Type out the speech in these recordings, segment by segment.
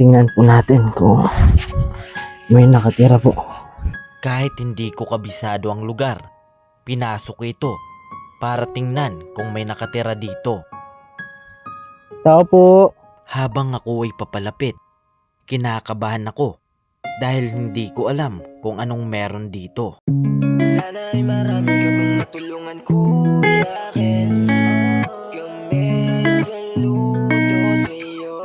Tingnan po natin kung may nakatira po. Kahit hindi ko kabisado ang lugar, pinasok ko ito para tingnan kung may nakatira dito. Tao po. Habang ako ay papalapit, kinakabahan ako dahil hindi ko alam kung anong meron dito. Sana ay marami ka pang matulungan, Kuya Kens. Kami saludo sa'yo.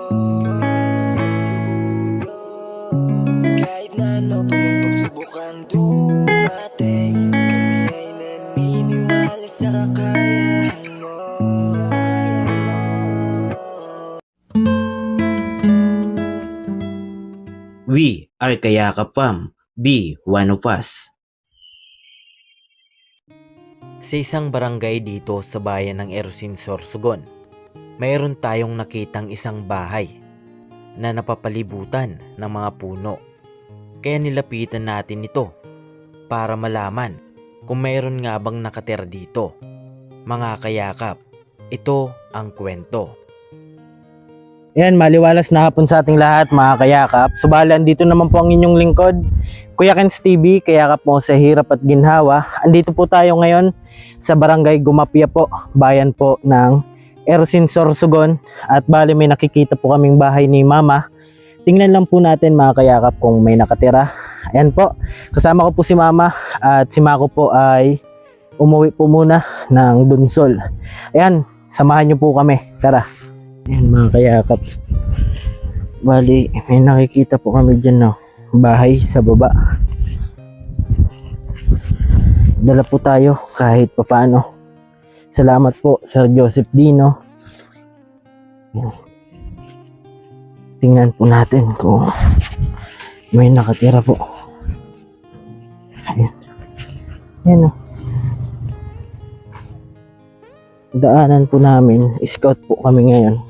Kahit na ano pa mang pagsubukan dumating, kami ay naniniwala sa kakayahan mo. We are Kayakap Fam. Be one of us. Sa isang barangay dito sa bayan ng Erosin, Sorsogon, mayroon tayong nakitang isang bahay na napapalibutan ng mga puno. Kaya nilapitan natin ito para malaman kung mayroon nga bang nakatira dito. Mga kayakap, ito ang kwento. Ayan, maliwalas na hapon sa ating lahat mga kayakap. Subali, andito naman po ang inyong lingkod, Kuya Kens TV, kayakap mo sa hirap at ginhawa. Andito po tayo ngayon sa barangay Gumapia po, bayan po ng Erosin, Sorsogon. At bali may nakikita po kaming bahay ni Mama. Tingnan lang po natin mga kayakap kung may nakatira. Ayan po, kasama ko po si Mama at si Mako po ay umuwi po muna ng Dunsol. Ayan, samahan nyo po kami, tara. Ayan mga kayakap, bali may nakikita po kami dyan, no, bahay sa baba. Dala po tayo kahit papaano. Salamat po Sir Joseph Dino. Ayan. Tingnan po natin kung may nakatira po. Ayan. Ayan, no. Daanan po namin, scout po kami ngayon.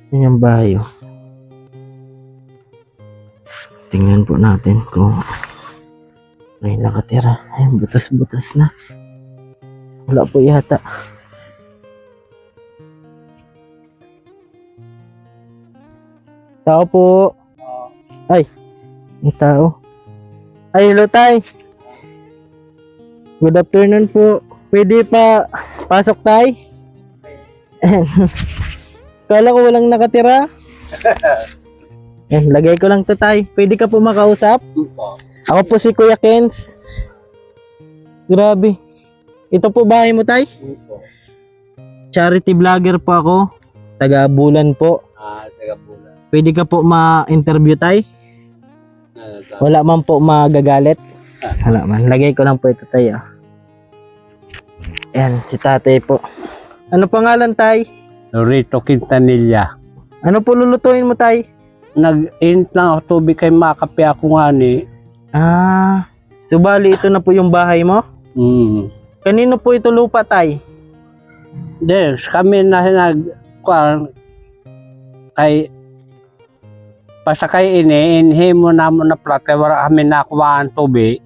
Yan yung bahay. Tingnan po natin kung may nakatira. Ayan, butas-butas na. Wala po yata. Tao po. Ay, may tao. Ay, hello tay. Good afternoon po. Pwede pa pasok tay? Kala ko walang nakatira. Lagay ko lang to tay. Pwede ka po makausap? Ako po si Kuya Kens. Grabe. Ito po bahay mo tay? Charity vlogger po ako. Taga Bulan po. Taga Bulan. Pwede ka po ma-interview tay? Wala man po magagalit. Wala man. Lagay ko lang po ito tay. Ayan, si tatay po. Ano pangalan tay? Lorito Quintanilla. Ano po lulutuin mo tay? Nag-init lang ako tubig kay makape ako nga ni. So bali ito na po yung bahay mo? Kanino po ito lupa tay? Des, kami na kay pasakay inhi mo na mo na plate wala kami nakuha ang tubig.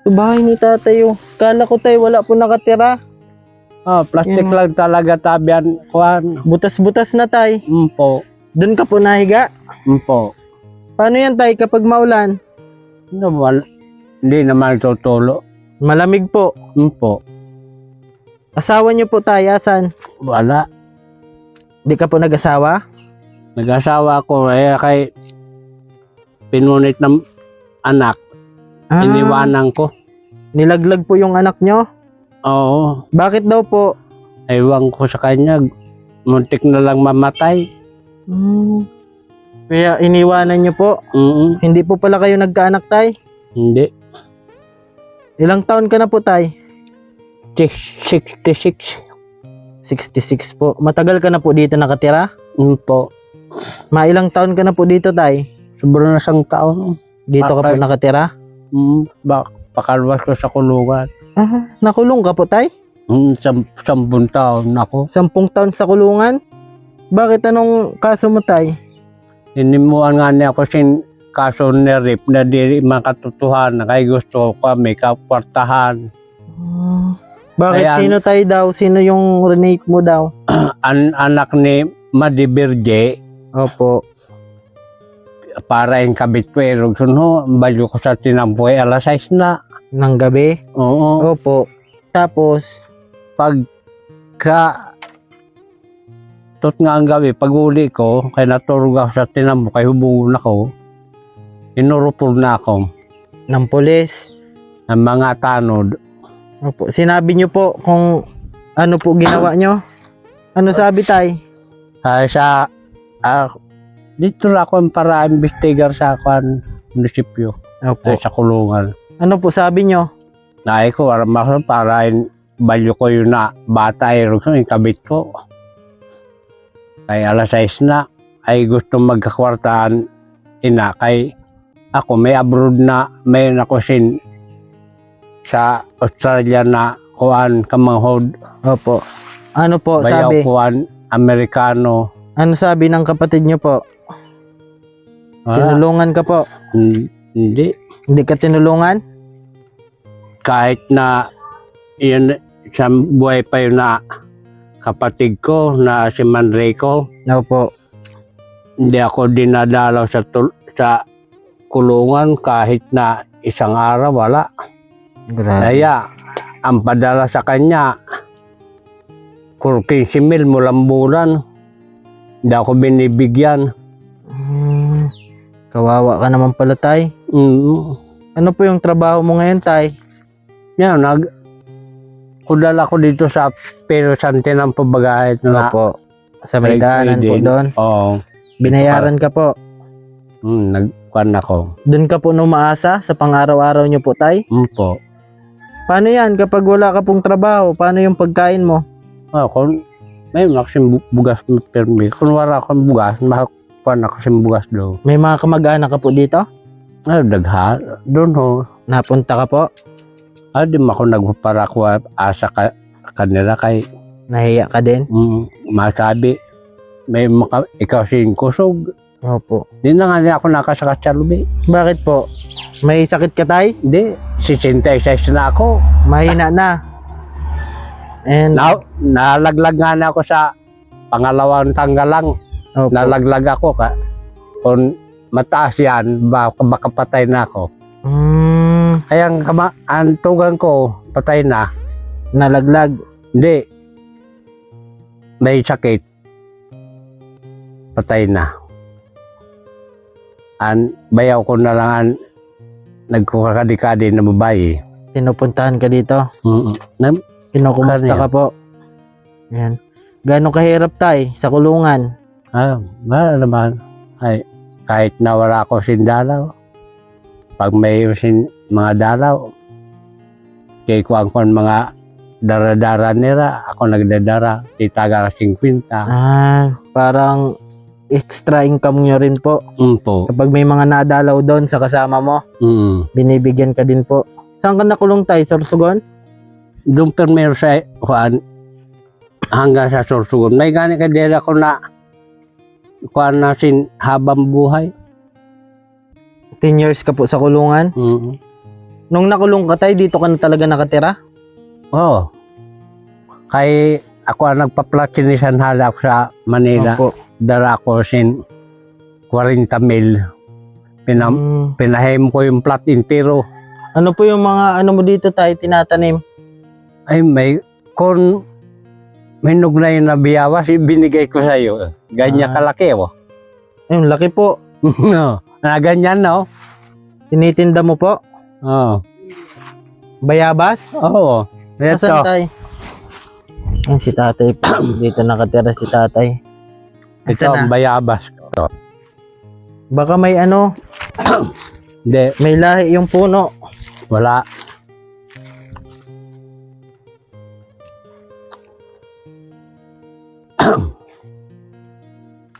So bahay ni tatay oh. Kala ko tay wala po nakatira. Plastic Yan. lang talaga tabian kuan. Butas-butas na tay. Po. Doon ka po nahiga? Po. Paano yan tay kapag maulan? Hindi naman tutulo. Malamig po. Po. Asawa niyo po tay, asan? Wala. Di ka po nag-asawa? Nag-asawa ko kay pinunit ng anak. Iniwanan ko. Nilaglag po yung anak nyo? Oo. Bakit daw po? Ewan ko sa kanya. Muntik na lang mamatay. Kaya iniwanan nyo po? Hindi po pala kayo nagkaanak tay? Hindi. Ilang taon ka na po tay? 66. 66 po. Matagal ka na po dito nakatira? Po. Mailang taon ka na po dito tay? Sobrang na isang taon. Dito ka po nakatira? Pakalwas ko sa kulungan. Nakulong ka po tay? 10 taon ako. 10 taon sa kulungan? Bakit anong kaso mo tay? Inimuan nga niya ako kaso ni Rip na di makatotohanan. Kaya gusto ko may kapwartahan. Bakit? Ayan. Sino tayo daw? Sino yung renate mo daw? Anak ni Madi Birge, Opo. Para yung kabit ko, erugson ho, balyo ko sa tinampoy, alas 6 na. Ng gabi? Oo. Opo. Tapos, Pagka tot nga ang gabi, pag uli ko, kaya naturog ako sa tinampo, kaya hubungon ako, inurupol na ako ng pulis. ng mga tanod. Opo. Sinabi niyo po kung ano po ginawa niyo? Ano sabi tay? Kaya sa, dito na ako para investigar sa kwan, munisipyo, Opo. sa kulungan. Ano po sabi niyo? Naay ko, para balyo ko yun na bata, erugson, yung kabit ko. Kaya alas 6 na, ay gusto magkakwartaan ina, kay ako may abroad na, may nakusin sa Australia na kuan kamanghod, Opo. Ano po bayaw sabi? kuan Amerikano. Ano sabi ng kapatid niyo po? Tinulungan ka po? Hindi, Hindi ka tinulungan? kahit na yun, sa buhay pa yun na kapatid ko na si Manrico, Opo. hindi ako dinadalaw sa kulungan kahit na isang araw, wala. Grabe. Kaya, ang padala sa kanya, 15,000 mulang bulan. Hindi ako binibigyan. Kawawa ka naman pala tay. Ano po yung trabaho mo ngayon tay? Yan, kudala ko dito sa Pero Sante ng pabagay na. Opo. Sa may Like daanan po trading. doon. Oo. Binayaran ka po. Nagkuhan ako. Doon ka po numaasa sa pang-araw-araw niyo po tay? Po. Paano yan kapag wala ka pong trabaho? Paano yung pagkain mo? Kung may maksim bugas permi. Kung wala akong bugas, makakuhan ako sa bugas daw. May mga kamag-anak ka po dito? Dagha. Doon ho. Napunta ka po? Di mo ako nagpapara ko asa kanila kay Nahiya ka din? masabi. May ikaw sin kusog. Opo. Di na nga niya ako nakasakat sa lubi. Bakit po? May sakit ka tay? Hindi, 66 na ako. Mahina na. And Nalaglag nga na ako sa pangalawang tanggalang. Opo. Nalaglag ako ka. Kung mataas yan, baka patay na ako. Kaya ang tugang ko, patay na. Nalaglag. Hindi. May sakit. Patay na. Bayaw ko na lang nagkukakadikadi na babae. Pinupuntahan ka dito. Kinukumusta Kanya. ka po. Yan. Gano'ng kahirap tay sa kulungan? Wala naman. Ay, kahit na wala ako sindalaw. Pag may mga dalaw, kay kuang mga dara-dara nila, ako nagdadara, titaga 50. Parang extra income nyo rin po. Po. Kapag may mga nadalaw doon sa kasama mo, binibigyan ka din po. Saan ka nakulong tay? Sorsogon? Doon permero sa hanggang sa Sorsogon. May gani ka din ako na kuan na habang buhay. 10 years ka po sa kulungan. Nung nakulong ka tay, dito ka na talaga nakatira? Oo. Kay ako ang nagpa-platinisan hala ako sa Manila. Opo. Dara ko 40 mil. Pinahim ko yung plat intero. Ano po yung mga ano mo dito tay tinatanim? Ay kung minog na yung nabiyawas, binigay ko sa iyo. Ganyan kalaki oh. Ayun, laki po. Ganyan no? Tinitinda mo po? Oo. Bayabas? Oo. Nasaan tay? Ayun, si tatay po. Dito nakatira si tatay. Ito Nasaan ang na? bayabas. Baka may ano, Hindi, may lahi yung puno. wala.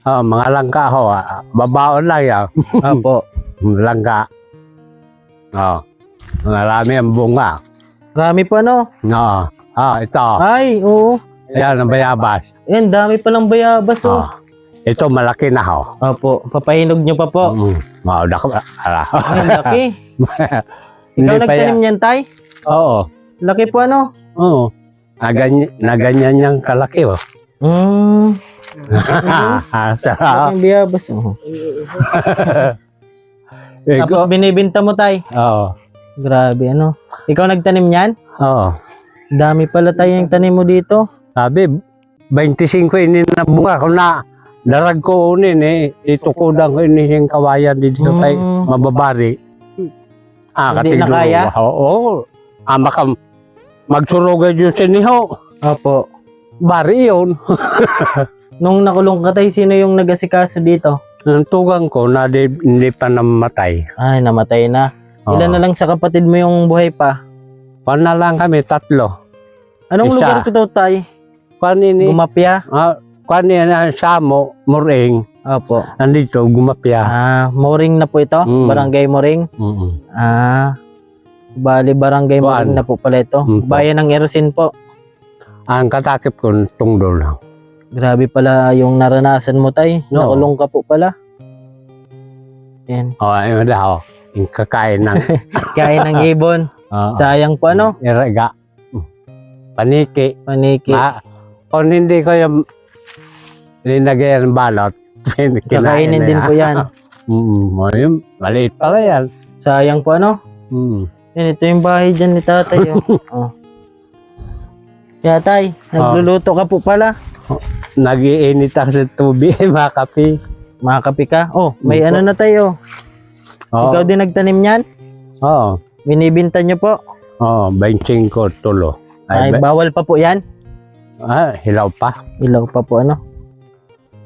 Mga langka ho. Babaon lang yan. Opo. Langka. Marami ang bunga. Rami pa no? Ito. Ay, oo. Yan ang bayabas. Yan, dami palang bayabas oh. Ito malaki na ho. Opo, papahinog nyo pa po. Ay, laki. Ikaw nagtanim niyan tay? Oo. Laki po ano? Oo. Na ganyan niyang kalaki oh. Sarap. Ang biyabas. Oh. Tapos binibinta mo, tay. Oo. Grabe, ano. Ikaw nagtanim niyan? Oo. Dami pala tayo yung tanim mo dito. Sabi, 25 ini na bunga ko na. Darag ko unin eh. Itukudang ko ini yung kawayan dito kay mababari. Hindi na Katigulo. kaya? Oo. Maka magsurugay yun sa niho. Opo. Bari yun. Nung nakulong ka, tay, sino yung nag-asikaso dito? Ang tugang ko na hindi pa namatay. Ay, namatay na. Oo. Ilan na lang sa kapatid mo yung buhay pa? Kuwan na lang kami, 3. Anong Isa. lugar ko daw, tay? Kuwan ini, Gumapya? kuwan ini, Samo, Muring, Opo. nandito, Gumapya. Moring na po ito? Barangay Moring? Bali, Barangay Moring Kuan. na po pala ito. Po. Bayan ng Erosin po. Ang katakip ko, Tungdol lang. Grabe pala yung naranasan mo, tay. Oo. Nakulong ka po pala. Yan. Ayun daw, yung kakain ng Kain ng ibon. Sayang po, ano? iraga. Paniki. Paniki. Kung hindi ko yung linagay ng balot, Kakainin din po yan. Ayun, maliit pala yan. Sayang po, ano? Yan, ito yung bahay dyan ni tatay. Oh. Kaya, tay, nagluluto ka po pala. Nag-iinit ako sa tubig, mga kape. Makakapi ka. Oh, may Opo. ano na tayo. Ikaw din nagtanim niyan? Oo. Binibinta niyo po? Oo, 25 tulo. Ay, bawal pa po yan? Hilaw pa. Ilaw pa po, ano?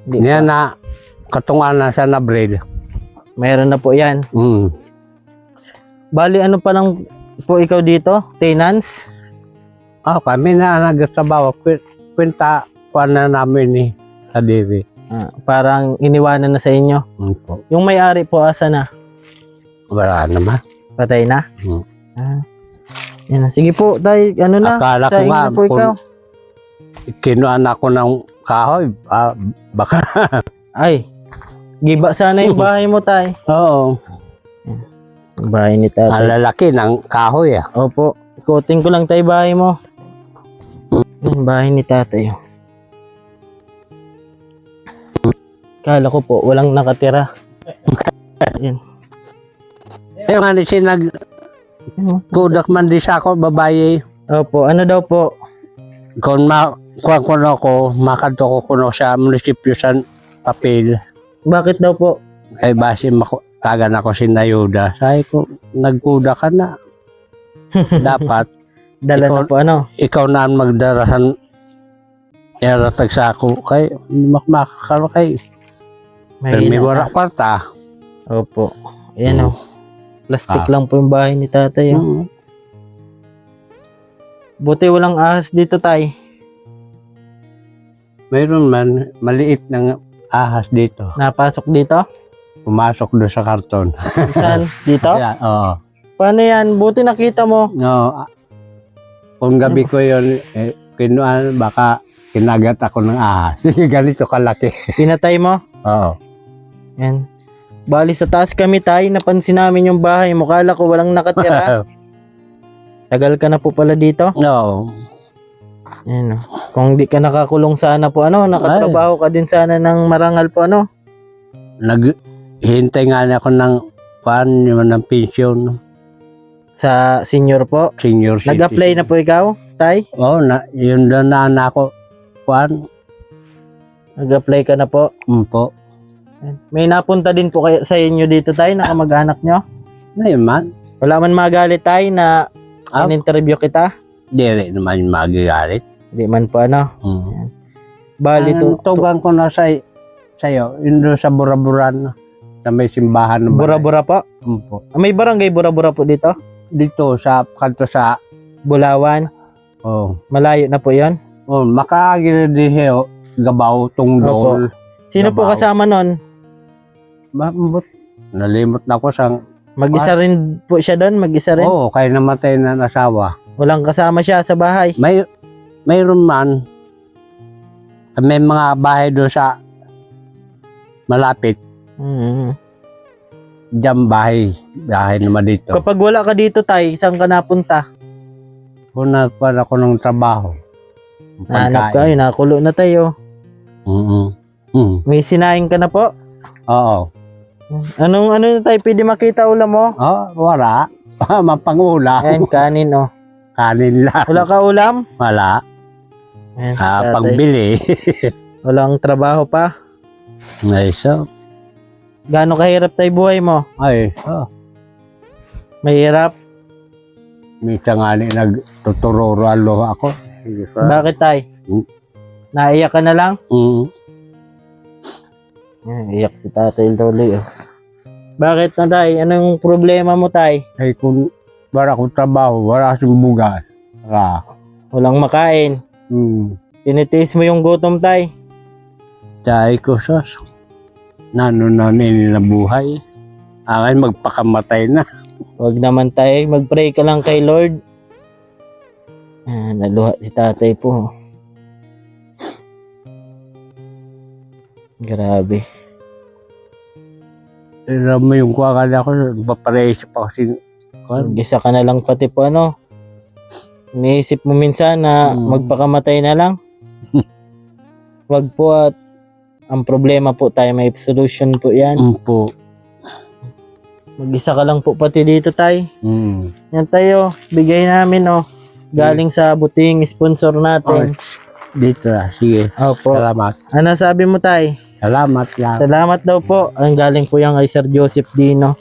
Hindi Yan pa. na, katungan na sa nabril. Mayroon na po yan. Mm. Bali, ano pa lang po ikaw dito? Tenants? Kami na nagsabaw. Kwenta, kuha na namin ni Kadiri. Parang iniwanan na sa inyo. Po. Yung may-ari po, asa na? Wala naman. Patay na? Hmm. Yan. Sige po, tay, ano na? Akala ko Saing nga, na po ikaw. kinuan ako ng kahoy, baka. Ay, giba sana yung bahay mo, tay. Oo. Bahay ni tatay. Ang lalaki ng kahoy. Opo. Ikutin ko lang tayo bahay mo. Yan, bahay ni tatay. Kala ko po, walang nakatira. Yan. Yung ano siya kudak man di sa ako, babae. Opo, ano daw po? Kung kuha ko na ako, makadto ko kuno sa munisipyo sa papel. Bakit daw po? Kay base tagan ako si Nayuda. Sabi ko, nagkuda ka na. Dapat, Dala na po, ano? ikaw na ang magdarahan eratag sa ako. Kay, makakalo kay. Pero may wala kwarta. Opo. Ayan o. Plastic lang po yung bahay ni tatay. Oh. Buti walang ahas dito, tay. Mayroon man, maliit ng ahas dito. Napasok dito? Pumasok doon sa karton. Saan? Dito? Kaya, oo. Paano yan? Buti nakita mo. No, kung gabi ko yun, kinuan, baka kinagat ako ng ahas. Ganito kalaki. Pinatay mo? Oo. Yan. Bali sa taas kami, tay. Napansin namin yung bahay mo. Kala ko walang nakatira. Tagal ka na po pala dito. Oo. Yan, kung di ka nakakulong sana po, ano, nakatrabaho ka din sana ng marangal po, ano. Naghintay nga ako ng ng pension. Sa senior po. Senior citizen. Nag-apply na po ikaw, tay? Oo, yun na ako. Nag-apply ka na po. Po. May napunta din po kayo sa inyo dito, tay, na kamag-anak nyo? Ngayon man. Wala man magalit, tay, na in-interview kita? Di rin naman magagalit. Di man po, ano. Bali to. Tugang ko na sa'yo, yun doon sa Buraburan, sa may simbahan. Bura-bura po? Po. May barangay Bura-bura po dito? Dito sa kanto sa Bulawan? Malayo na po yon. Makagilidihe, Gabaw, Tungdol. Sino po Gabaw. kasama nun? Nalimot na ko sa... Mag-isa rin po siya doon? Mag-isa rin? Oo, kaya namatay na asawa. Walang kasama siya sa bahay? Mayroon man. May mga bahay doon sa malapit. Diyan bahay. Bahay naman dito. Kapag wala ka dito, tay, saan ka napunta? Kung nagpan ako ng trabaho. Nahanap ka, nakulo na tayo. May sinaing ka na po? Oo. Ano tayo pwede makita ulam mo? Oh, wala. Mapangulam. Ayan, kanin oh. Kanin lang. Wala ka ulam? Wala. Ayan, tatay. Pagbili. Walang trabaho pa? Ay, so. Gaano kahirap tayo buhay mo? Ay, so. Mahirap? Minsan nga nagtutururo ako. Sige, so. Bakit tayo? Naiyak ka na lang? Iyak si tatay Loli oh. Bakit na tayo? Anong problema mo tayo? Ay, kung wala akong trabaho, wala akong bugas. Walang makain. Tinitiis mo yung gutom tayo. Tsay ko, sos. Nani na buhay. Akin magpakamatay na. Huwag naman tayo. Mag-pray ka lang kay Lord. Naluha si tatay po. Grabe. Alam mo yung kuwakala ko, papareisip ako Isa ka na lang pati po ano. Iniisip mo minsan na magpakamatay na lang. Wag po at ang problema po tayo may solution po yan. po. Mag-isa ka lang po pati dito tayo. Yan tayo, bigay namin oh. Galing sa buting sponsor natin. Dito na, sige. Opo. Salamat. Ano sabi mo tayo? Salamat lang. Salamat daw po. Ang galing po yan kay Sir Joseph Dino.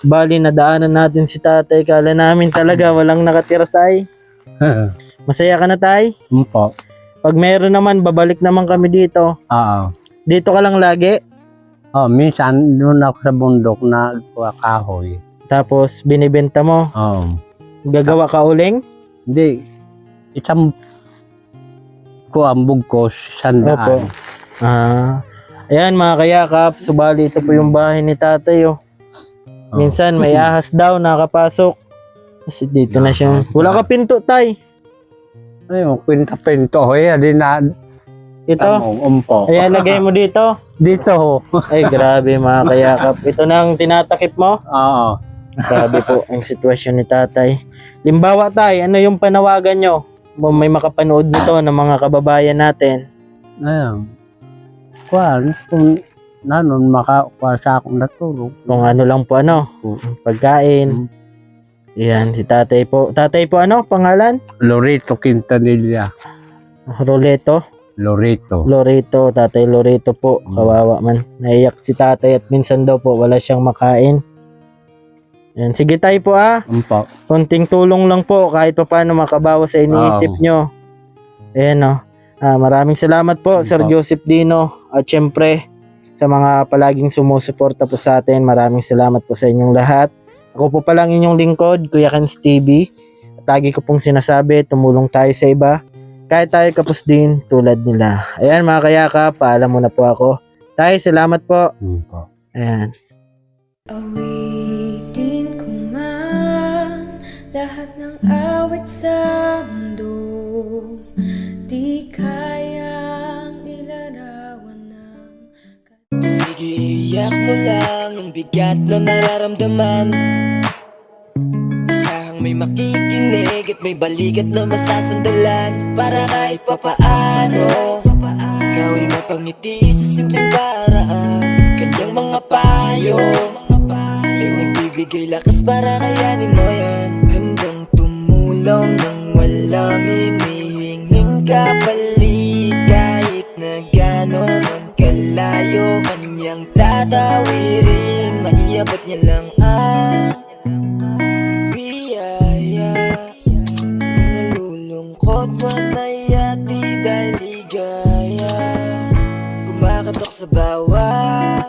Bali, nadaanan natin si tatay. Kala namin talaga walang nakatira tayo. Masaya ka na tayo? Po. Pag meron naman, babalik naman kami dito. Oo. Dito ka lang lagi? Minsan doon ako sa bundok na kahoy. Tapos binibenta mo? Gagawa ka uling? Hindi. Isang kuambog ko, Opo. 100. Ayan mga kayakap, subali ito po yung bahay ni tatay oh. Minsan may ahas daw nakapasok. Kasi dito na siya. Wala ka pinto tay. Ayun, kwenta-pinto. Di na. Ito. Umpo. Ayan, lagay mo dito. Dito. Ay grabe mga kayakap. Ito na ang tinatakip mo. Oo. Grabe po ang sitwasyon ni tatay. Limbawa tay, ano yung panawagan nyo? May makapanood nito ng mga kababayan natin. Ayun. Kung nanon makakuha sa akong natulog. Kung ano lang po ano, pagkain. Yan, si tatay po. Tatay po ano, pangalan? Loreto Quintanilla. Roleto? Loreto. Tatay Loreto po. Kawawa man. Naiyak si tatay at minsan daw po wala siyang makain. Yan, sige tayo po Umpo. Konting tulong lang po kahit pa paano makabawas sa iniisip nyo. Ayan o. Maraming salamat po Sir Joseph Dino at syempre sa mga palaging sumusuporta po sa atin. Maraming salamat po sa inyong lahat. Ako po palang inyong lingkod, Kuya Kens TV. At lagi ko pong sinasabi, tumulong tayo sa iba. Kahit tayo kapos din tulad nila. Ayan mga kayaka, paalam muna po ako. Tayo, salamat po. Ayan. Awitin ko man lahat ng awit sa mundo, di kayang ilarawan ng... Sige, iyak mo lang ang bigat na nararamdaman. Asahang may makikinig at may balikat na masasandalan. Para kahit papaano ikaw ay mapangiti sa simpleng paraan. Kanyang mga payo ay nagbibigay lakas para kayanin mo yan. Handang tumulong nang walang hinihinging kapalit. Kahit na gano'n man kalayo kanyang tatawirin, maiabot niya lang ang biyaya. Nalulungkot man may ati dahil ligaya, kumakatok sa bawat